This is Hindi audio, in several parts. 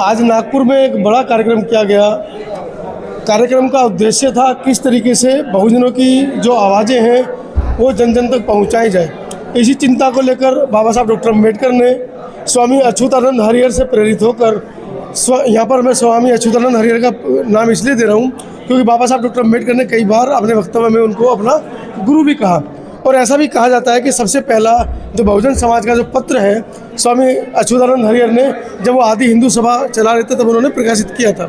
आज नागपुर में एक बड़ा कार्यक्रम किया गया। कार्यक्रम का उद्देश्य था किस तरीके से बहुजनों की जो आवाज़ें हैं वो जन जन तक पहुंचाई जाए। इसी चिंता को लेकर बाबा साहब डॉक्टर अम्बेडकर ने स्वामी अच्युतानंद हरिहर से प्रेरित होकर यहाँ पर मैं स्वामी अच्युतानंद हरिहर का नाम इसलिए दे रहा हूँ क्योंकि बाबा साहब डॉक्टर अम्बेडकर ने कई बार अपने वक्तव्य में उनको अपना गुरु भी कहा। और ऐसा भी कहा जाता है कि सबसे पहला जो बहुजन समाज का जो पत्र है स्वामी अच्युतानंद हरिहर ने जब वो आदि हिंदू सभा चला रहे थे तब उन्होंने प्रकाशित किया था।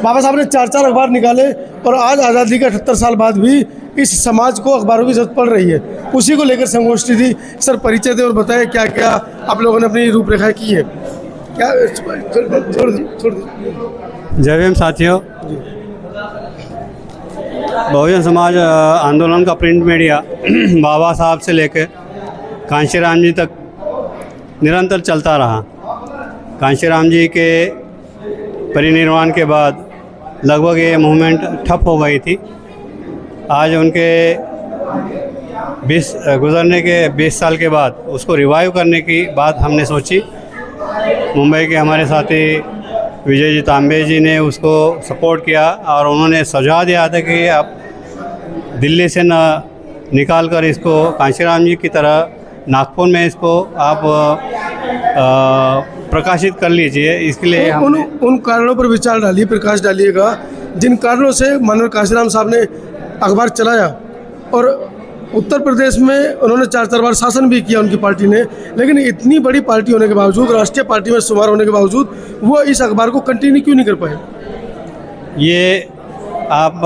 बाबा साहब ने 4 अखबार निकाले और आज आज़ादी के 78 साल बाद भी इस समाज को अखबारों की जरूरत पड़ रही है। उसी को लेकर संगोष्ठी थी। सर परिचय दें और बताएं क्या क्या आप लोगों ने अपनी रूपरेखा की है। क्या छोड़ दीजिए। जय भीम साथियों। बहुजन समाज आंदोलन का प्रिंट मीडिया बाबा साहब से लेकर कांशीराम जी तक निरंतर चलता रहा। कांशीराम जी के परिनिर्वाण के बाद लगभग ये मूवमेंट ठप हो गई थी। आज उनके गुजरने के 20 साल के बाद उसको रिवाइव करने की बात हमने सोची। मुंबई के हमारे साथी विजय जी तांबे जी ने उसको सपोर्ट किया और उन्होंने सुझाव दिया था कि आप दिल्ली से न निकाल कर इसको कांशीराम जी की तरह नागपुर में इसको आप प्रकाशित कर लीजिए। इसके लिए उन कारणों पर विचार डालिए, प्रकाश डालिएगा जिन कारणों से माननीय कांशीराम साहब ने अखबार चलाया। और उत्तर प्रदेश में उन्होंने 4 बार शासन भी किया उनकी पार्टी ने, लेकिन इतनी बड़ी पार्टी होने के बावजूद, राष्ट्रीय पार्टी में शुमार होने के बावजूद वो इस अखबार को कंटिन्यू क्यों नहीं कर पाए? ये आप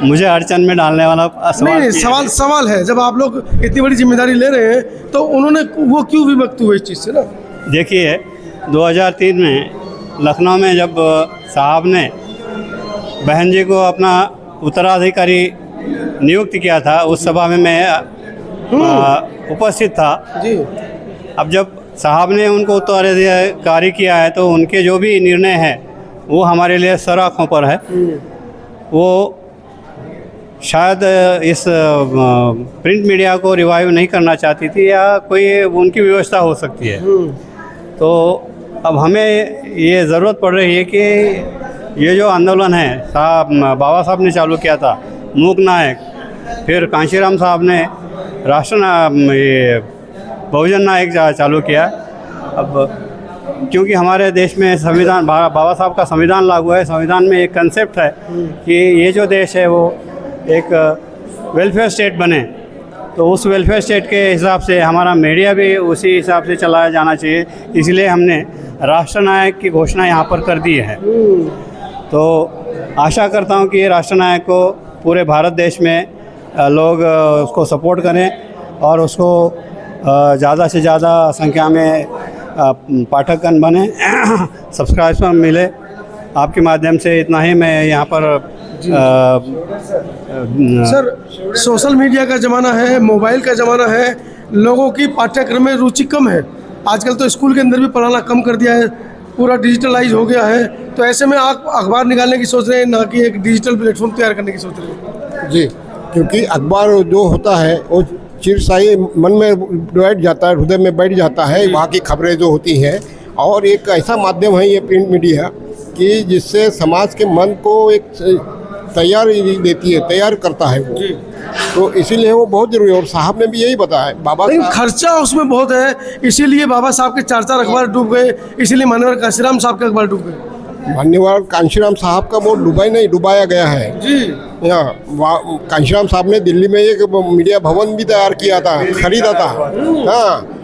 मुझे अड़चन में डालने वाला सवाल है। जब आप लोग इतनी बड़ी जिम्मेदारी ले रहे हैं तो उन्होंने वो क्यों विमुक्त हुए इस चीज़ से ना? देखिए 2003 में लखनऊ में जब साहब ने बहन जी को अपना उत्तराधिकारी नियुक्त किया था, उस सभा में मैं उपस्थित था जी। अब जब साहब ने उनको उत्तराधिकारी किया है तो उनके जो भी निर्णय है वो हमारे लिए सर आँखों पर है। वो शायद इस प्रिंट मीडिया को रिवाइव नहीं करना चाहती थी या कोई उनकी व्यवस्था हो सकती है। तो अब हमें ये ज़रूरत पड़ रही है कि ये जो आंदोलन है बाबा साहब ने चालू किया था, मूक नायक, फिर कांशीराम साहब ने बहुजन नायक चालू किया। अब क्योंकि हमारे देश में संविधान बाबा साहब का संविधान लागू है। संविधान में एक कंसेप्ट है कि ये जो देश है वो एक वेलफेयर स्टेट बने, तो उस वेलफेयर स्टेट के हिसाब से हमारा मीडिया भी उसी हिसाब से चलाया जाना चाहिए। इसलिए हमने राष्ट्रनायक की घोषणा यहाँ पर कर दी है। तो आशा करता हूँ कि ये राष्ट्रनायक को पूरे भारत देश में लोग उसको सपोर्ट करें और उसको ज़्यादा से ज़्यादा संख्या में पाठकगण बने, सब्सक्राइबर मिले। आपके माध्यम से इतना ही मैं यहाँ पर सर सोशल मीडिया का ज़माना है, मोबाइल का ज़माना है, लोगों की पाठ्यक्रम में रुचि कम है। आजकल तो स्कूल के अंदर भी पढ़ाना कम कर दिया है, पूरा डिजिटलाइज हो गया है। तो ऐसे में आप अखबार निकालने की सोच रहे हैं, ना कि एक डिजिटल प्लेटफॉर्म तैयार करने की सोच रहे हैं? जी, क्योंकि अखबार जो होता है वो चिरस्थायी मन में बैठ जाता है, हृदय में बैठ जाता है वहाँ की खबरें जो होती हैं। और एक ऐसा माध्यम है ये प्रिंट मीडिया कि जिससे समाज के मन को एक तैयार देती है, तैयार करता है वो। तो इसीलिए वो बहुत जरूरी है। और साहब ने भी यही बताया बाबा, लेकिन खर्चा उसमें बहुत है, इसीलिए बाबा साहब के 4 अखबार डूब गए, इसीलिए माननीय कांशीराम साहब के अखबार डूब गए। मान्यवर कांशीराम साहब का वो डुबाया गया है जी। कांशीराम साहब ने दिल्ली में एक मीडिया भवन भी तैयार किया था, खरीदा था।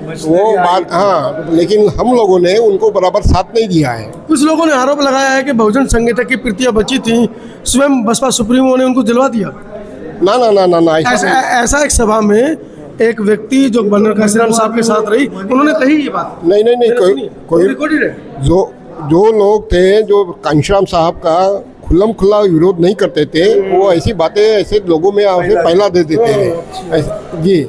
वो बात लेकिन हम लोगों ने उनको बराबर साथ नहीं दिया है। कुछ लोगों ने आरोप लगाया है कि बहुजन संगठन की प्रतियां बची थी, स्वयं बसपा सुप्रीमो ने उनको दिलवा दिया। ना ऐसा एक सभा में एक व्यक्ति जो माननीय कांशीराम साहब के साथ रही, उन्होंने कही ये बात। नहीं, कोई रिकॉर्डेड है। जो लोग थे जो कांशीराम साहब का खुल्लम खुल्ला विरोध नहीं करते थे, वो ऐसी बातें ऐसे लोगों में पहला दे देते हैं जी।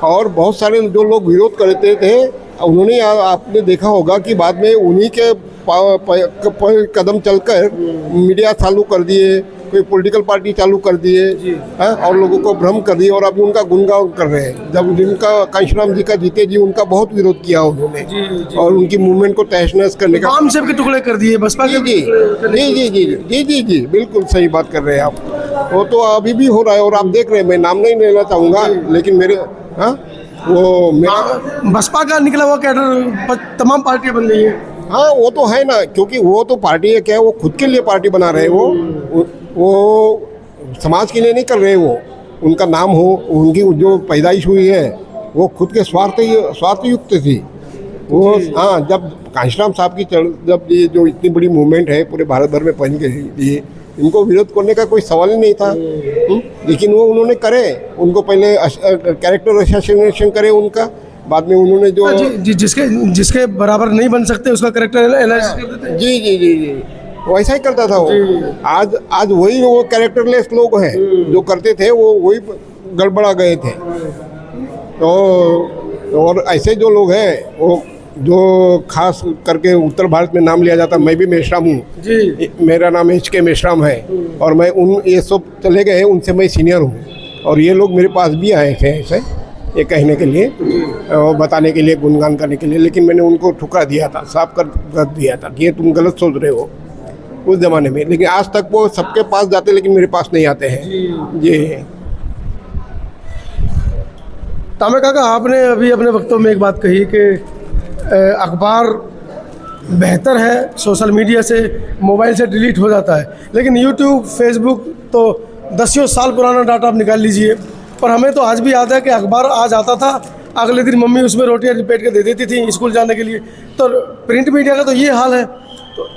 और बहुत सारे जो लोग विरोध करते थे उन्होंने, आपने देखा होगा कि बाद में उन्हीं के कदम चलकर मीडिया चालू कर दिए, पॉलिटिकल पार्टी चालू कर दिए हैं और लोगों को भ्रम कर दिए और अभी उनका गुणगान कर रहे हैं। जब जिनका कांशीराम जी का जीते जी उनका बहुत विरोध किया उन्होंने और उनकी मूवमेंट को तहस-नहस करने का आम सेब के टुकड़े कर दिए बसपा के। जी जी जी जी जी जी जी बिल्कुल सही बात कर रहे हैं आप। वो तो अभी भी हो रहा है और आप देख रहे हैं, मैं नाम नहीं लेना चाहूँगा लेकिन मेरे वो मेरा बसपा का निकला हुआ कैडर तमाम पार्टियां बन गई हैं। हाँ वो तो है ना, क्योंकि वो तो पार्टी है क्या, वो खुद के लिए पार्टी बना रहे हैं। वो समाज के लिए नहीं कर रहे। वो उनका नाम हो, उनकी जो पैदाइश हुई है वो खुद के स्वार्थयुक्त थी वो। हाँ, जब कांशीराम साहब की जब ये जो इतनी बड़ी मूवमेंट है पूरे भारत भर में पहुंच गई, इनको विरोध करने का कोई सवाल ही नहीं था। लेकिन वो उन्होंने करे, उनको पहले कैरेक्टर असैसिनेशन करे उनका, बाद में उन्होंने जो जिसके बराबर नहीं बन सकते उसका कैरेक्टर एनालिसिस कर देते हैं। जी जी जी जी वैसा ही करता था वो। आज वही वो कैरेक्टरलेस लोग हैं जो करते थे, वो वही गड़बड़ा गए थे। तो और ऐसे जो लोग हैं वो जो खास करके उत्तर भारत में नाम लिया जाता, मैं भी मेश्राम हूँ, मेरा नाम HK मेश्राम है और मैं ये सब चले गए, उनसे मैं सीनियर हूँ। और ये लोग मेरे पास भी आए थे ऐसे ये कहने के लिए और बताने के लिए, गुणगान करने के लिए, लेकिन मैंने उनको ठुकरा दिया था, साफ कर दिया था कि ये तुम गलत सोच रहे हो उस ज़माने में। लेकिन आज तक वो सबके पास जाते लेकिन मेरे पास नहीं आते हैं। जी तामे काका, आपने अभी अपने वक्तव्य में एक बात कही कि अखबार बेहतर है, सोशल मीडिया से मोबाइल से डिलीट हो जाता है, लेकिन यूट्यूब फेसबुक तो 10 साल पुराना डाटा आप निकाल लीजिए। पर हमें तो आज भी याद है कि अखबार आज आता था, अगले दिन मम्मी उसमें रोटियां लपेट के दे देती थी स्कूल जाने के लिए। तो प्रिंट मीडिया का तो ये हाल है, तो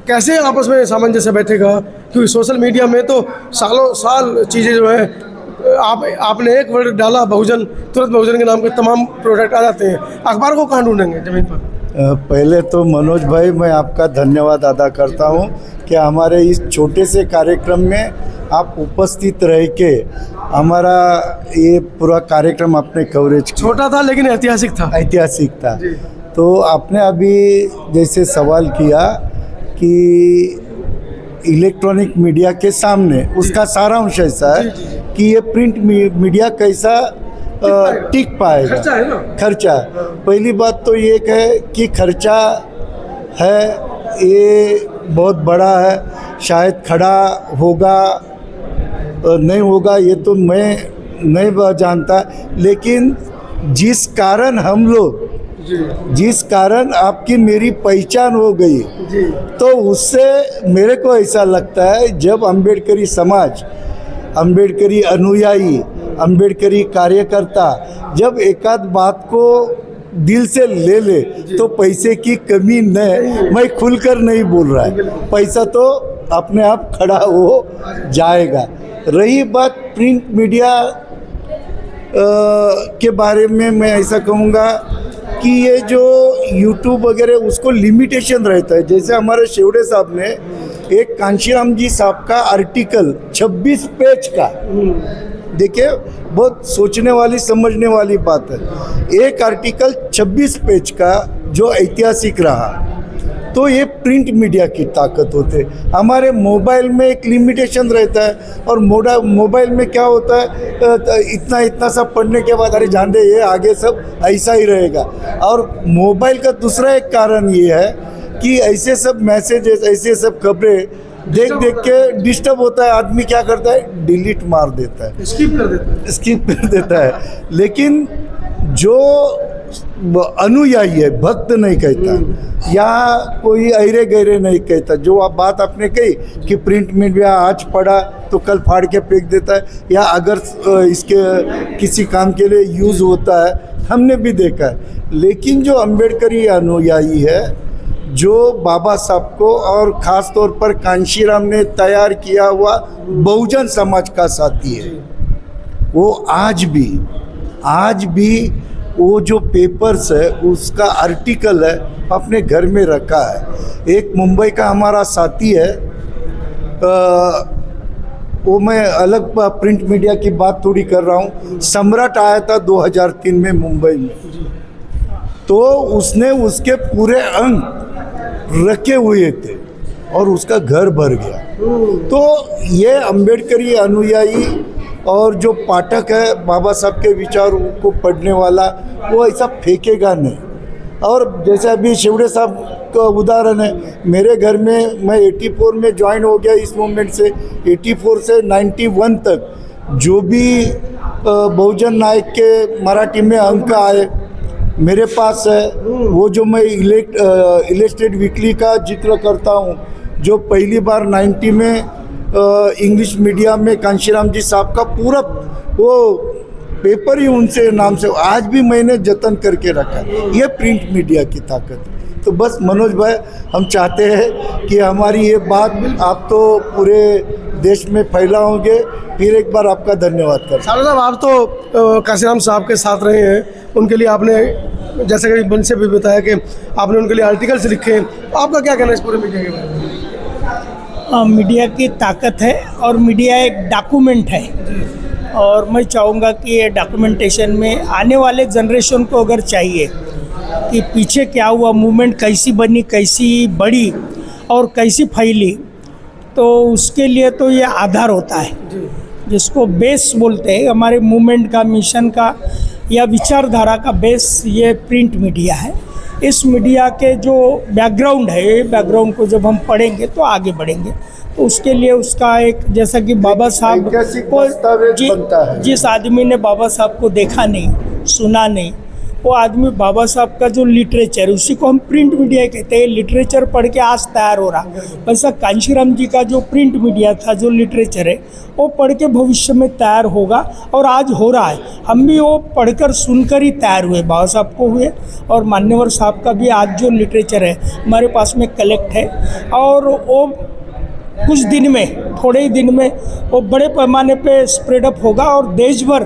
कैसे आपस में सामंजस्य बैठेगा? क्योंकि सोशल मीडिया में तो सालों साल चीज़ें जो है, आपने एक वर्ड डाला बहुजन, तुरंत बहुजन के नाम के तमाम प्रोडक्ट आ जाते हैं। अखबार को कहाँ ढूंढेंगे ज़मीन पर? पहले तो मनोज भाई, मैं आपका धन्यवाद अदा करता हूँ कि हमारे इस छोटे से कार्यक्रम में आप उपस्थित रह के हमारा ये पूरा कार्यक्रम आपने कवरेज किया। छोटा था लेकिन ऐतिहासिक था। ऐतिहासिक था। तो आपने अभी जैसे सवाल किया कि इलेक्ट्रॉनिक मीडिया के सामने उसका सारांश ऐसा है कि ये प्रिंट मीडिया कैसा टिक पाएगा। खर्चा है ना? खर्चा। पहली बात तो ये है कि खर्चा है, ये बहुत बड़ा है, शायद खड़ा होगा नहीं होगा ये तो मैं नहीं जानता, लेकिन जिस कारण हम लोग, जिस कारण आपकी मेरी पहचान हो गई, तो उससे मेरे को ऐसा लगता है जब अम्बेडकरी समाज, अम्बेडकरी अनुयायी, अम्बेडकरी कार्यकर्ता जब एकाध बात को दिल से ले ले तो पैसे की कमी नहीं, मैं खुलकर नहीं बोल रहा है, पैसा तो अपने आप खड़ा हो जाएगा। रही बात प्रिंट मीडिया के बारे में, मैं ऐसा कहूँगा कि ये जो यूट्यूब वगैरह उसको लिमिटेशन रहता है। जैसे हमारे शेवड़े साहब ने एक कांशीराम जी साहब का आर्टिकल 26 पेज का, देखिए बहुत सोचने वाली समझने वाली बात है, एक आर्टिकल 26 पेज का जो ऐतिहासिक रहा, तो ये प्रिंट मीडिया की ताकत होते। हमारे मोबाइल में एक लिमिटेशन रहता है और मोबाइल में क्या होता है, इतना सा पढ़ने के बाद अरे जान दे ये आगे सब ऐसा ही रहेगा। और मोबाइल का दूसरा एक कारण ये है कि ऐसे सब मैसेजेस, ऐसे सब खबरें देख के डिस्टर्ब होता है, आदमी क्या करता है, डिलीट मार देता है, स्किप कर देता है। लेकिन जो अनुयायी है, भक्त नहीं कहता या कोई अरे गहरे नहीं कहता, जो आप बात आपने कही कि प्रिंट मीडिया आज पढ़ा तो कल फाड़ के फेंक देता है, या अगर इसके किसी काम के लिए यूज़ होता है, हमने भी देखा है। लेकिन जो अम्बेडकरी अनुयायी है, जो बाबा साहब को और ख़ास तौर पर कांशीराम ने तैयार किया हुआ बहुजन समाज का साथी है, वो आज भी वो जो पेपर्स है उसका आर्टिकल है अपने घर में रखा है। एक मुंबई का हमारा साथी है, वो मैं अलग प्रिंट मीडिया की बात थोड़ी कर रहा हूँ, सम्राट आया था 2003 में मुंबई में, तो उसने उसके पूरे अंक रखे हुए थे और उसका घर भर गया। तो ये अम्बेडकरी अनुयायी और जो पाठक है बाबा साहब के विचारों को पढ़ने वाला, वो ऐसा फेंकेगा नहीं। और जैसे अभी शिवड़े साहब का उदाहरण है, मेरे घर में मैं 84 में ज्वाइन हो गया, इस मूवमेंट से 84 से 91 तक जो भी बहुजन नायक के मराठी में अंक आए मेरे पास है, वो जो मैं इलस्ट्रेटेड वीकली का जिक्र करता हूँ, जो पहली बार 90 में इंग्लिश मीडिया में कांशीराम जी साहब का पूरा वो पेपर ही उनसे नाम से आज भी मैंने जतन करके रखा। ये प्रिंट मीडिया की ताकत है। तो बस मनोज भाई, हम चाहते हैं कि हमारी ये बात आप तो पूरे देश में फैलाओगे। फिर एक बार आपका धन्यवाद कर। साहब आप तो कांशीराम साहब के साथ रहे हैं, उनके लिए आपने जैसे कि मन से भी बताया कि आपने उनके लिए आर्टिकल्स लिखे, आपका क्या कहना है इस पूरे मीडिया के बारे में? मीडिया की ताकत है और मीडिया एक डॉक्यूमेंट है, और मैं चाहूँगा कि ये डॉक्यूमेंटेशन में आने वाले जनरेशन को अगर चाहिए कि पीछे क्या हुआ, मूवमेंट कैसी बनी, कैसी बढ़ी और कैसी फैली, तो उसके लिए तो ये आधार होता है जिसको बेस बोलते हैं। हमारे मूवमेंट का, मिशन का या विचारधारा का बेस ये प्रिंट मीडिया है। इस मीडिया के जो बैकग्राउंड है, बैकग्राउंड को जब हम पढ़ेंगे तो आगे बढ़ेंगे। तो उसके लिए उसका एक, जैसा कि बाबा साहब को, जिस आदमी ने बाबा साहब को देखा नहीं, सुना नहीं, वो आदमी बाबा साहब का जो लिटरेचर, उसी को हम प्रिंट मीडिया कहते हैं। लिटरेचर पढ़ के आज तैयार हो रहा, वैसा कांशीराम जी का जो प्रिंट मीडिया था, जो लिटरेचर है, वो पढ़ के भविष्य में तैयार होगा और आज हो रहा है। हम भी वो पढ़कर सुनकर ही तैयार हुए, बाबा साहब को हुए, और मान्यवर साहब का भी आज जो लिटरेचर है हमारे पास में कलेक्ट है, और वो कुछ दिन में, थोड़े ही दिन में वो बड़े पैमाने पे स्प्रेड अप होगा और देश भर,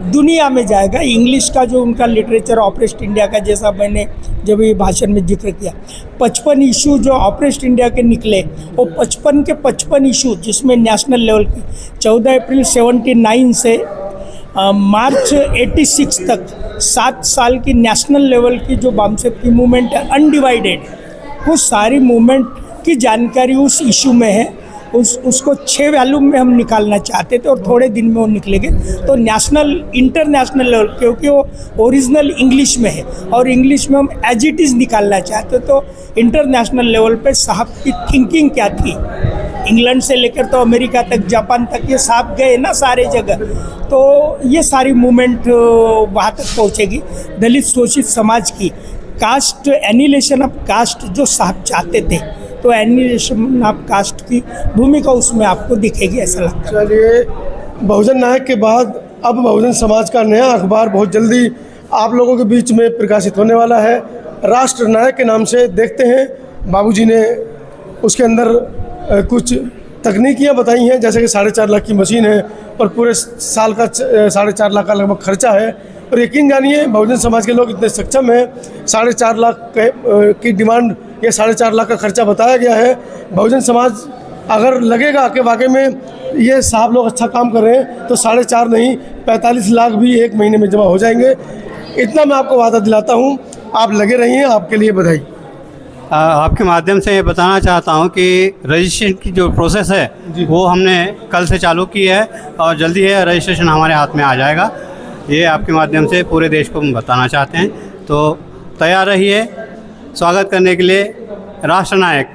दुनिया में जाएगा। इंग्लिश का जो उनका लिटरेचर ऑपरेस्ट इंडिया का, जैसा मैंने जब ये भाषण में जिक्र किया, 55 इशू जो ऑपरेस्ट इंडिया के निकले, वो 55 के 55 इशू, जिसमें नेशनल लेवल की 14 अप्रैल 79 से मार्च 86 तक 7 साल की नेशनल लेवल की जो बामसेब की मूवमेंट है, अनडिवाइडेड, वो सारी मूवमेंट की जानकारी उस इशू में है। उसको 6 वॉल्यूम में हम निकालना चाहते थे और थोड़े दिन में वो निकलेंगे। तो नेशनल, इंटरनेशनल लेवल, क्योंकि वो ओरिजिनल इंग्लिश में है और इंग्लिश में हम एज इट इज़ निकालना चाहते, तो इंटरनेशनल लेवल पे साहब की थिंकिंग क्या थी, इंग्लैंड से लेकर तो अमेरिका तक, जापान तक, ये साहब गए ना सारे जगह। तो ये सारी मूवमेंट वहाँ तक पहुँचेगी। दलित शोषित समाज की कास्ट, एनिलेशन ऑफ कास्ट जो साहब चाहते थे, तो एनिलेशन ऑफ कास्ट की भूमिका उसमें आपको दिखेगी, ऐसा लगता है। चलिए, बहुजन नायक के बाद अब बहुजन समाज का नया अखबार बहुत जल्दी आप लोगों के बीच में प्रकाशित होने वाला है, राष्ट्र नायक के नाम से। देखते हैं, बाबूजी ने उसके अंदर कुछ तकनीकियाँ बताई हैं, जैसे कि 4.5 लाख की मशीन है और पूरे साल का 4.5 लाख का लगभग खर्चा है। और यकीन जानिए, बहुजन समाज के लोग इतने सक्षम हैं, 4.5 लाख की डिमांड, ये 4.5 लाख का खर्चा बताया गया है। बहुजन समाज अगर लगेगा कि वाकई में ये साहब लोग अच्छा काम कर रहे हैं, तो 4.5 नहीं 45 लाख भी एक महीने में जमा हो जाएंगे। इतना मैं आपको वादा दिलाता हूँ, आप लगे रहिए। आपके लिए बधाई। आपके माध्यम से बताना चाहता हूं कि रजिस्ट्रेशन की जो प्रोसेस है वो हमने कल से चालू की है और जल्दी है रजिस्ट्रेशन हमारे हाथ में आ जाएगा। ये आपके माध्यम से पूरे देश को हम बताना चाहते हैं। तो तैयार रहिए स्वागत करने के लिए राष्ट्र नायक